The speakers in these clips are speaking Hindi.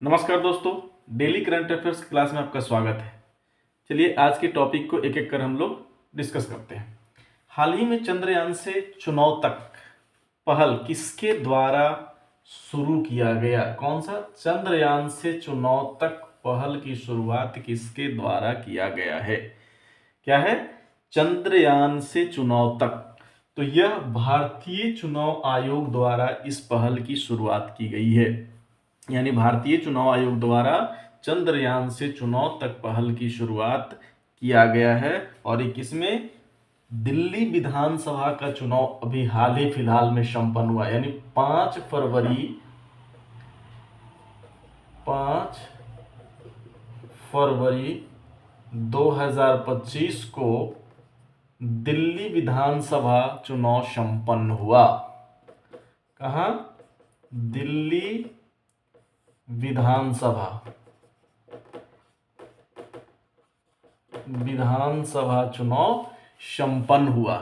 नमस्कार दोस्तों, डेली करंट अफेयर्स क्लास में आपका स्वागत है। चलिए आज के टॉपिक को एक एक कर हम लोग डिस्कस करते हैं। हाल ही में चंद्रयान से चुनाव तक पहल किसके द्वारा शुरू किया गया? कौन सा? चंद्रयान से चुनाव तक पहल की शुरुआत किसके द्वारा किया गया है? क्या है? चंद्रयान से चुनाव तक। तो यह भारतीय चुनाव आयोग द्वारा इस पहल की शुरुआत की गई है। यानी भारतीय चुनाव आयोग द्वारा चंद्रयान से चुनाव तक पहल की शुरुआत किया गया है। और ये किसमें? दिल्ली विधानसभा का चुनाव अभी हाल ही फिलहाल में संपन्न हुआ, यानी 5 फरवरी 2025 को दिल्ली विधानसभा चुनाव संपन्न हुआ। कहाँ? दिल्ली विधानसभा चुनाव संपन्न हुआ।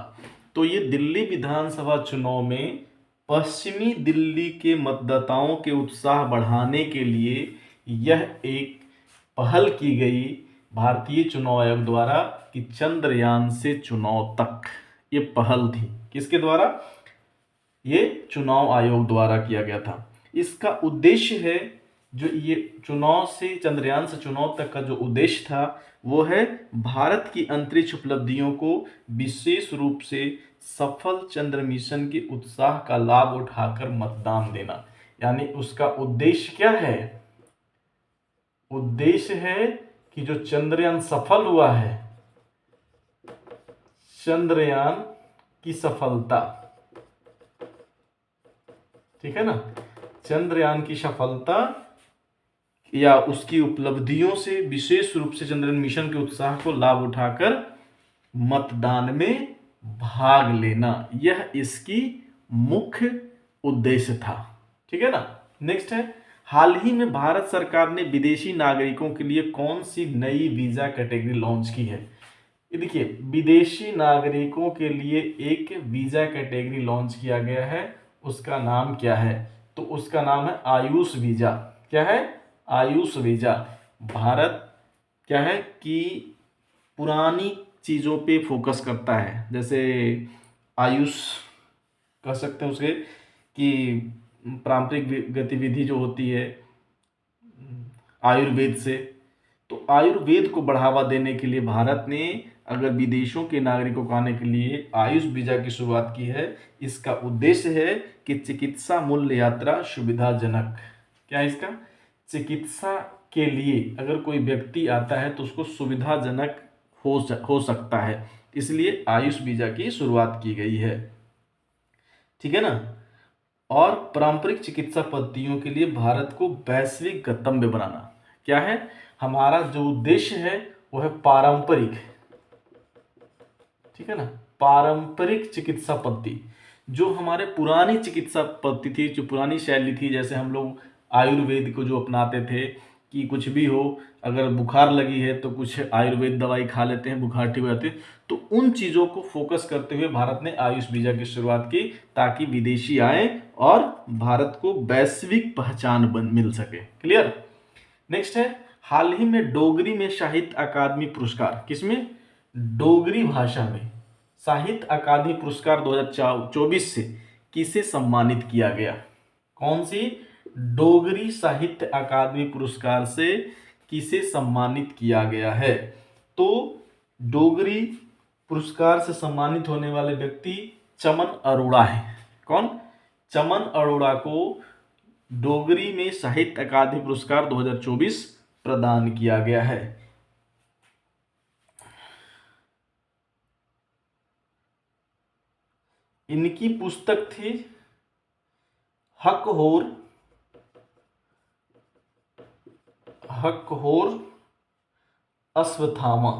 तो ये दिल्ली विधानसभा चुनाव में पश्चिमी दिल्ली के मतदाताओं के उत्साह बढ़ाने के लिए यह एक पहल की गई भारतीय चुनाव आयोग द्वारा कि चंद्रयान से चुनाव तक, ये पहल थी। किसके द्वारा? ये चुनाव आयोग द्वारा किया गया था। इसका उद्देश्य है, जो ये चुनाव से चंद्रयान से चुनाव तक का जो उद्देश्य था वो है भारत की अंतरिक्ष उपलब्धियों को विशेष रूप से सफल चंद्र मिशन के उत्साह का लाभ उठाकर मतदान देना। यानी उसका उद्देश्य क्या है? उद्देश्य है कि जो चंद्रयान सफल हुआ है, चंद्रयान की सफलता, ठीक है ना, चंद्रयान की सफलता या उसकी उपलब्धियों से विशेष रूप से चंद्रयान मिशन के उत्साह को लाभ उठाकर मतदान में भाग लेना, यह इसकी मुख्य उद्देश्य था। ठीक है ना। नेक्स्ट है, हाल ही में भारत सरकार ने विदेशी नागरिकों के लिए कौन सी नई वीजा कैटेगरी लॉन्च की है? ये देखिए, विदेशी नागरिकों के लिए एक वीजा कैटेगरी लॉन्च किया गया है। उसका नाम क्या है? तो उसका नाम है आयुष वीजा। क्या है? आयुष वीजा। भारत क्या है कि पुरानी चीज़ों पे फोकस करता है, जैसे आयुष कह सकते हैं उसके कि पारंपरिक गतिविधि जो होती है आयुर्वेद से, तो आयुर्वेद को बढ़ावा देने के लिए भारत ने अगर विदेशों के नागरिकों को आने के लिए आयुष वीजा की शुरुआत की है। इसका उद्देश्य है कि चिकित्सा मूल्य यात्रा सुविधाजनक। क्या है इसका? चिकित्सा के लिए अगर कोई व्यक्ति आता है तो उसको सुविधाजनक हो सकता है, इसलिए आयुष वीजा की शुरुआत की गई है। ठीक है ना। और पारंपरिक चिकित्सा पद्धतियों के लिए भारत को वैश्विक गंतव्य बनाना। क्या है? हमारा जो उद्देश्य है वो है पारंपरिक, ठीक है ना, पारंपरिक चिकित्सा पद्धति। जो हमारे पुरानी चिकित्सा पद्धति थी, जो पुरानी शैली थी, जैसे हम लोग आयुर्वेद को जो अपनाते थे कि कुछ भी हो, अगर बुखार लगी है तो कुछ आयुर्वेद दवाई खा लेते हैं, बुखार ठीक हो जाती है। तो उन चीज़ों को फोकस करते हुए भारत ने आयुष वीजा की शुरुआत की, ताकि विदेशी आए और भारत को वैश्विक पहचान मिल सके। क्लियर। नेक्स्ट है, हाल ही में डोगरी में साहित्य अकादमी पुरस्कार, किसमें? डोगरी भाषा में साहित्य अकादमी पुरस्कार 2024 से किसे सम्मानित किया गया? कौन सी? डोगरी साहित्य अकादमी पुरस्कार से किसे सम्मानित किया गया है? तो डोगरी पुरस्कार से सम्मानित होने वाले व्यक्ति चमन अरोड़ा है। कौन? चमन अरोड़ा को डोगरी में साहित्य अकादमी पुरस्कार 2024 प्रदान किया गया है। इनकी पुस्तक थी हकहोर अश्वत्थामा।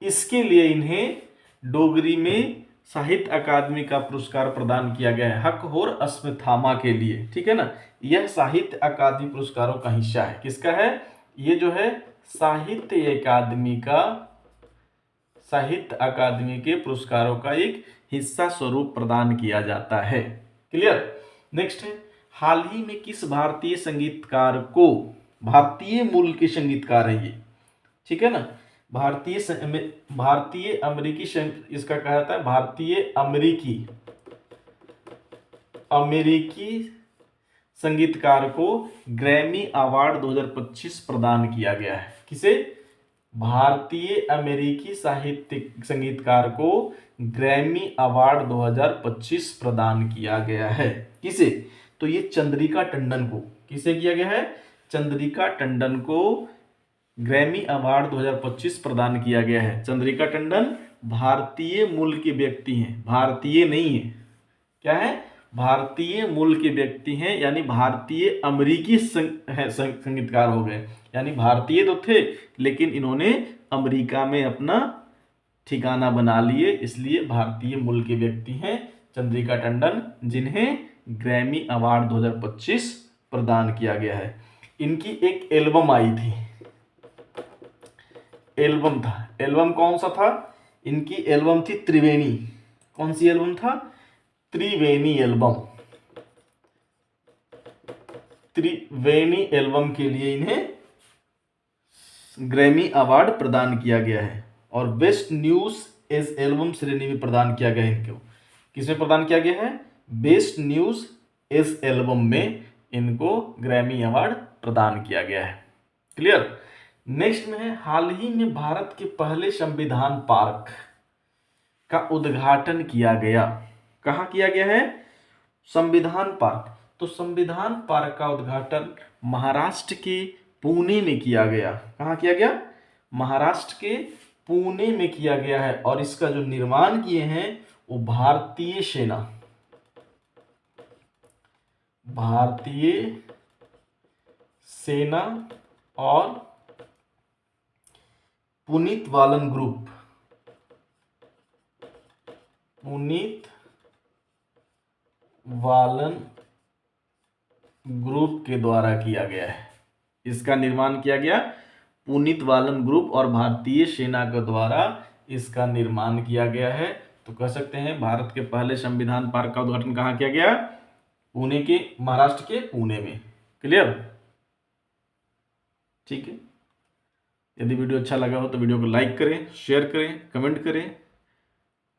इसके लिए इन्हें डोगरी में साहित्य अकादमी का पुरस्कार प्रदान किया गया है, हकहोर अश्वत्थामा के लिए। ठीक है ना। यह साहित्य अकादमी पुरस्कारों का हिस्सा है। किसका है? ये जो है साहित्य अकादमी के पुरस्कारों का एक हिस्सा स्वरूप प्रदान किया जाता है। क्लियर। नेक्स्ट है, हाल ही में किस भारतीय संगीतकार को, भारतीय मूल के संगीतकार है ये, ठीक है ना, भारतीय अमेरिकी इसका कहा जाता है भारतीय अमेरिकी संगीतकार को ग्रैमी अवार्ड 2025 प्रदान किया गया है। किसे? भारतीय अमेरिकी साहित्यिक संगीतकार को ग्रैमी अवार्ड 2025 प्रदान किया गया है। किसे? तो ये चंद्रिका टंडन को। किसे किया गया है? चंद्रिका टंडन को ग्रैमी अवार्ड 2025 प्रदान किया गया है। चंद्रिका टंडन भारतीय मूल के व्यक्ति हैं, भारतीय नहीं है, क्या है? भारतीय मूल के व्यक्ति हैं, यानी भारतीय अमेरिकी संगीतकार हो गए। यानी भारतीय तो थे लेकिन इन्होंने अमेरिका में अपना ठिकाना बना लिए, इसलिए भारतीय मूल के व्यक्ति हैं चंद्रिका टंडन, जिन्हें ग्रैमी अवार्ड 2025 प्रदान किया गया है। इनकी एक एल्बम आई थी, एल्बम था, एल्बम कौन सा था? इनकी एल्बम थी त्रिवेणी। कौन सी एल्बम था? त्रिवेणी एल्बम। त्रिवेणी एल्बम के लिए इन्हें ग्रैमी अवार्ड प्रदान किया गया है और बेस्ट न्यूज एज एल्बम श्रेणी में प्रदान किया गया है इनको। किसमें प्रदान किया गया है? बेस्ट न्यूज एज एल्बम में इनको ग्रैमी अवार्ड प्रदान किया गया है। क्लियर। नेक्स्ट में है, हाल ही में भारत के पहले संविधान पार्क का उद्घाटन किया गया। कहाँ किया गया है? संविधान पार्क। तो संविधान पार्क का उद्घाटन महाराष्ट्र के पुणे में किया गया। कहाँ किया गया? महाराष्ट्र के पुणे में किया गया है और इसका जो निर्माण किए हैं वो भारतीय सेना और पुनीत वालन ग्रुप के द्वारा किया गया है। इसका निर्माण किया गया पुनीत वालन ग्रुप और भारतीय सेना के द्वारा इसका निर्माण किया गया है। तो कह सकते हैं भारत के पहले संविधान पार्क का उद्घाटन कहाँ किया गया? पुणे के, महाराष्ट्र के पुणे में। क्लियर। ठीक है। यदि वीडियो अच्छा लगा हो तो वीडियो को लाइक करें, शेयर करें, कमेंट करें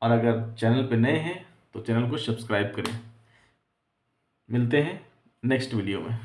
और अगर चैनल पे नए हैं तो चैनल को सब्सक्राइब करें। मिलते हैं नेक्स्ट वीडियो में।